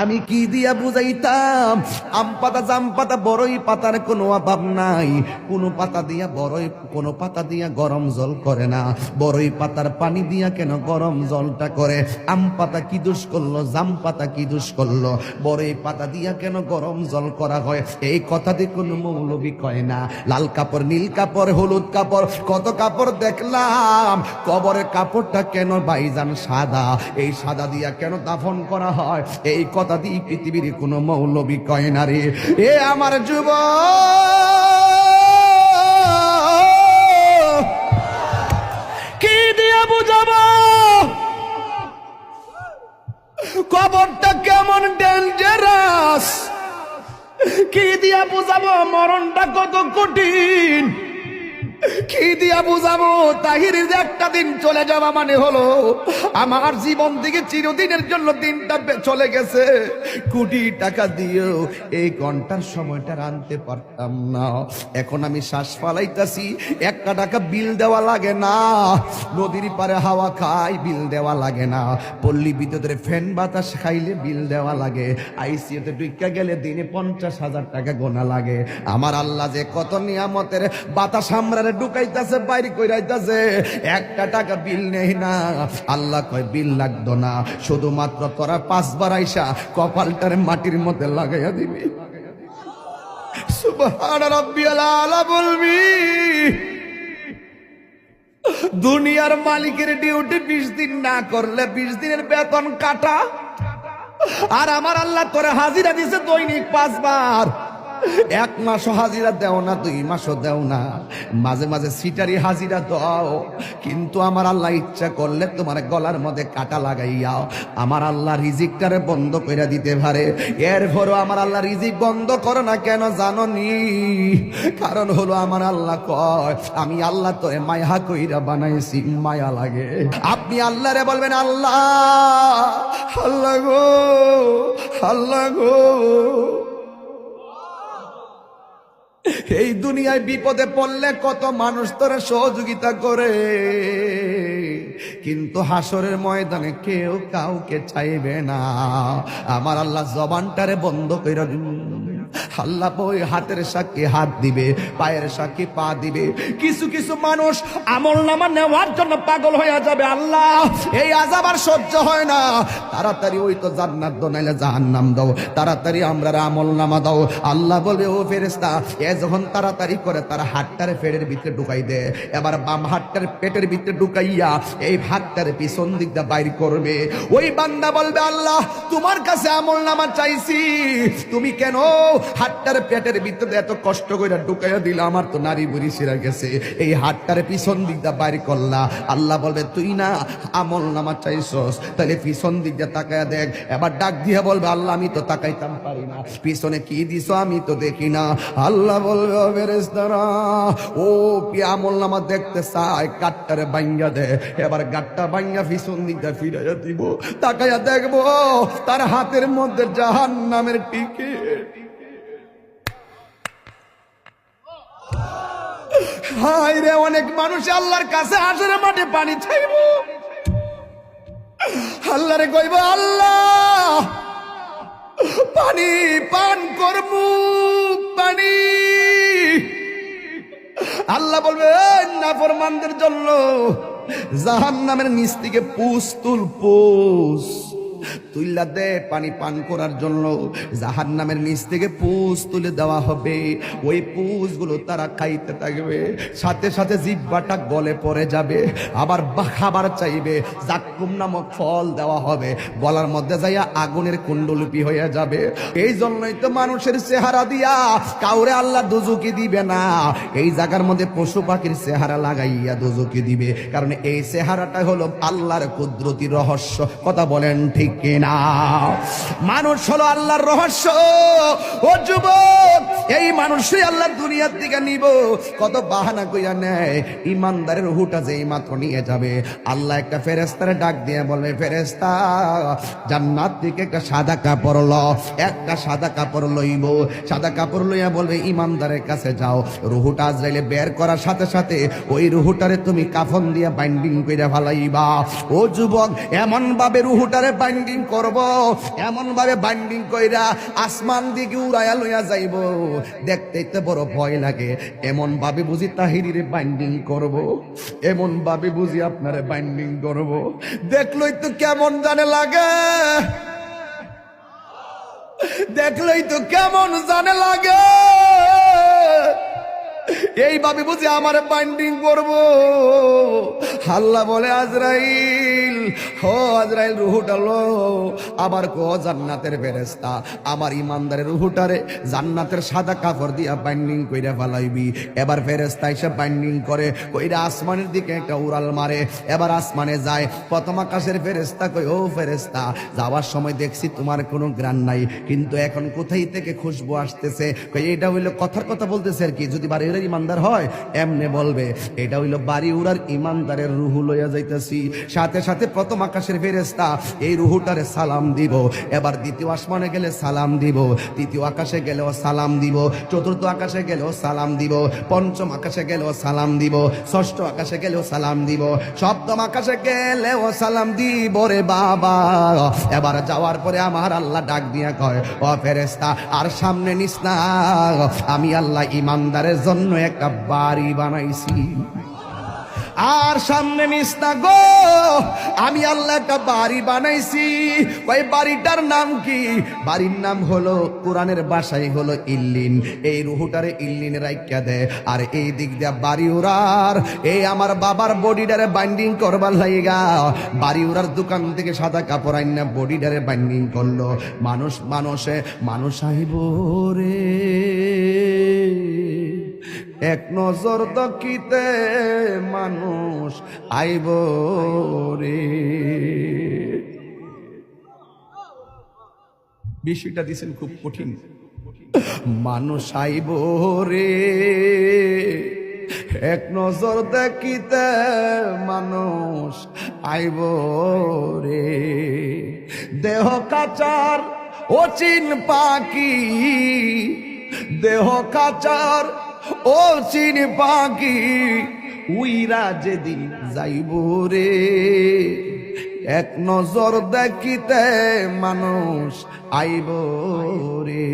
আমি কি দিয়া বুঝাইতাম? আম পাতা, জাম পাতা, বড়ই পাতার কোনো অভাব নাই। কোনো পাতা দিয়া বড়ই, কোনো পাতা দিয়া গরম জল করে না। বড়ই পাতার পানি দিয়া কেন গরম জলটা করে? আম পাতা কি দোষ করলো? জাম পাতা কি দোষ করলো? বড়ই পাতা দিয়া কেন গরম জল করা হয়? এই কথা দিয়ে কোনো মৌলবি কয় না। লাল কাপড়, নীল কাপড়, হলুদ কাপড়, কত কাপড় দেখলাম। কবরের কাপড়টা কেন ভাইজান সাদা? এই সাদা দিয়া কেন দাফন করা হয়? এই কথা দিয়ে পৃথিবীর কোন মৌলবি কয় না রে। এ আমার যুবক, কি দিয়ে বুঝাবো কবরটা কেমন ডেঞ্জারাস? কি দিয়া বুঝাবো মরণটা কত কঠিন? কি দিয়া বুঝাবো তাহিরের যে একটা দিন চলে যাওয়া মানে হলো আমার জীবন থেকে চিরদিনের জন্য দিনটা চলে গেছে। কোটি টাকা দিয়েও এই ঘন্টার সময়টা আনতে পারতাম না। এখন আমি শ্বাস ফালাইতাছি, 1 টাকা বিল দেওয়া লাগে না। নদীর পারে হাওয়া খাই, বিল দেওয়া লাগে না। পল্লী বিদ্যুতের ফ্যান বাতাস খাইলে বিল দেওয়া লাগে। আইসিইউতে ঢুকা গেলে দিনে 50,000 টাকা গোনা লাগে। আমার আল্লাহ যে কত নিয়ামতের বাতাস আমরা ঢুকাইতেছে, বাইরে কইরাইতেছে, 1 টাকা বিল নেই না। আল্লাহ কয় বিল লাগতো না, শুধুমাত্র তোরা 5 বার আইসা কপালটার মাটির মধ্যে লাগাইয়া দিবি। সুবহান রাব্বিয়াল আলা বলবি। দুনিয়ার মালিকের ডিউটি 20 দিন না করলে 20 দিনের বেতন কাটা। আর আমার আল্লাহ তোরা হাজিরা দিছে দৈনিক 5 বার। 1 মাসও হাজিরা দেও না, 2 মাসও দেও না, মাঝে মাঝে সিটারি হাজিরা দাও। কিন্তু আমার আল্লাহ ইচ্ছা করলে তোমার গলার মধ্যে কাটা লাগাইয়া আমার আল্লাহ রিজিকটারে বন্ধ করে দিতে পারে। এরপরও আমার আল্লাহ রিজিক বন্ধ করো না কেন জানো নি? কারণ হলো আমার আল্লাহ কয় আমি আল্লাহ তোরে মায়া কইরা বানাইছি, মায়া লাগে। আপনি আল্লাহরে বলবেন আল্লাহ, আল্লাহ গো, আল্লাহ গো। এই দুনিয়ায় বিপদে পড়লে কত মানুষ তোরা সহযোগিতা করে, কিন্তু হাসরের ময়দানে কেউ কাউকে চাইবে না। আমার আল্লাহ জবানটারে বন্ধ কইরা আল্লাহ বই হাতের সাক্ষী হাত দিবে, পায়ের সাক্ষী পা দিবে। কিছু কিছু মানুষ আমল নামা নেওয়ার জন্য পাগল হয়ে যাবে। আল্লাহ এই আযাব আর সহ্য হয় না, তাড়াতাড়ি ওই তো জান্নাত দাও নাইলে জাহান্নাম দাও, তাড়াতাড়ি আমরা আমল নামা দাও। আল্লাহ বলে ও ফেরেশতা, এ যখন তাড়াতাড়ি করে তার হাতটারে পেটের ভিতরে ঢুকাই দে। এবার বাম হাতটার পেটের ভিতরে ঢুকাইয়া এই হাতটারে পিছন দিক দিয়ে বাইর করবে। ওই বান্দা বলবে আল্লাহ তোমার কাছে আমল নামা চাইছি, তুমি কেন হাতটার পেটের ভিতরে এত কষ্ট করে ঢুকাইয়া দিলা? আমার তো নারী বুড়ি সিরা গেছে, এই হাতটারে পিছন দিক দিয়ে বাইর করলা। আল্লাহ বলবে তুই না আমল নামা চাইছস, তাহলে পিছন দিক দিয়ে তাকায়া দেখ। এবার ডাক দিয়ে বলবে আল্লাহ আমি তো তাকাইতাম পারি না, পিছনে কি দিছো আমি তো দেখি না। আল্লাহ বলবে ও ফেরেশতারা, ও কি আমল নামা দেখতে চায়, গাটটারে ভাঙ্গা দে। এবার গাটটা ভাঙ্গা পিছন দিক দিয়ে ফিরাইয়া দিব, তাকায়া দেখবো তার হাতের মধ্যে জাহান্নামের টিকিট। হায় রে, অনেক মানুষ আল্লাহর কাছে হাসরের মাঠে পানি চাইব। আল্লাহ রে কইব আল্লাহ পানি পান করমু, পানি। আল্লাহ বলবে নাফরমানদের জন্য জাহান্নামের নিচ থেকে পুষ তুল, পুষ তুইলা দে পানি পান করার জন্য। জাহান্নামের নিচ থেকে পুষ তুলে দেওয়া হবে। ওই পুষগুলো তারা খাইতে থাকবে, সাথে সাথে জিহ্বাটা গলে পড়ে যাবে। আবার খাবার চাইবে, জাক্কুম নামক ফল দেওয়া হবে, গলার মধ্যে যাইয়া আগুনের কুণ্ডলিপি হয়ে যাবে। এই জন্যই তো মানুষের চেহারা দিয়া কাউরে আল্লাহ দোজখে দিবে না। এই জায়গার মধ্যে পশু পাখির চেহারা লাগাইয়া দোজখে দিবে, কারণ এই চেহারাটা হলো আল্লাহর কুদরতি রহস্য। কথা বলেন ঠিক কিনা? মানুষ হলো আল্লাহর রহস্য। ও যুবক, এই মানুষই আল্লাহ দুনিয়ার দিকে নিব। কত বাহানা কইয়া নেয়, ইমানদারের রুহুটা যেই মাত্র নিয়ে যাবে, আল্লাহ একটা ফেরেশতারে ডাক দিয়ে বলবে, ফেরেশতা জান্নাত থেকে একটা সাদা কাপড় ল। একটা সাদা কাপড় লইব, সাদা কাপড় লইয়া বলবে ইমানদারের কাছে যাও। রুহুটা আজরাইলে বের করার সাথে সাথে ওই রুহুটারে তুমি কাফন দিয়ে বাইন্ডিং কইরা ফেলাইবা। ও যুবক, এমন ভাবে রুহুটারে বাইন্ডিং করব, এমন ভাবে বাইন্ডিং কইরা আসমান দিকে উড়াইয়া লইয়া যাইব, দেখতে তো বড় ভয় লাগে। এমন ভাবে বুঝি তাহিরিরে বাইন্ডিং করব, এমন ভাবে বুঝি আপনারে বাইন্ডিং করব, দেখলই তো কেমন জানে লাগে, দেখলেই তো কেমন জানে লাগে। এইভাবে বুঝি আমার বাইন্ডিং করব। আল্লাহ বলে, আজরাইল, হো আজরাইল, রুহুটা লো। আবার কো জান্নাতের ফেরেশতা, আমার ইমানদারের রুহুটারে জান্নাতের সাদা কাপড় দিয়া বাইন্ডিং কইরা ফেলাইবি। এবার ফেরেশতা এসে বাইন্ডিং করে কইরা আসমানের দিকে একটা উড়াল মারে। এবার আসমানে যায়, প্রথম আকাশের ফেরেশতা কই, ও ফেরেশতা, যাওয়ার সময় দেখছি তোমার কোনো গ্রাণ নাই, কিন্তু এখন কোথায় থেকে খুশবু আসতেছে। কই এটা হইলো কথার কথা বলতেছে আর কি, যদি বাড়ি উড়ার ইমানদার হয় এমনে বলবে, এটা হইলো বাড়ি উড়ার ইমানদারের রুহু লইয়া যাইতেছি। সাথে সাথে প্রথম আকাশের ফেরেশতা এই রুহুটারে সালাম দিব। এবার দ্বিতীয় আসমানে গেলে সালাম দিব, তৃতীয় আকাশে গেলেও সালাম দিব, চতুর্থ আকাশে গেলেও সালাম দিব, পঞ্চম আকাশে গেলেও সালাম দিব, ষষ্ঠ আকাশে গেলেও সালাম দিব, সপ্তম আকাশে গেলেও সালাম দিব রে বাবা। এবার যাওয়ার পরে আমার আল্লাহ ডাক দিয়া কয়, ও ফেরেশতা, আর সামনে নিস না, আমি আল্লাহ ইমানদারের জন্য একটা বাড়ি বানাইছি। আর সামনে নিস না গো, আমি আল্লাহ একটা বাড়ি বানাইছি। ওই বাড়িটার নাম কি? বাড়ির নাম হলো, কোরআনের ভাষায় হলো ইল্লিন। এই রুহুটারে ইল্লিনে রাইখা দে। আর এই দিক দিয়া বাড়ি উড়ার, এই আমার বাবার বডিটারে বাইন্ডিং করবার লাইগা বাড়ি উড়ার দোকান থেকে সাদা কাপড় আইনা বডিটারে বাইন্ডিং করলো। মানুষ আইব রে, এক নজর দকিতে মানুষ আইব রে। বিষয়টা দিছেন খুব কঠিন। মানুষ আইব রে, এক নজর দেখিতে মানুষ আইব রে। দেহ কাচার অচিন পাখি, দেহ কাচার ও চিন পাখি, উইরা যেদিন যাইব রে, এক নজর দেখিতে মানুষ আইব রে।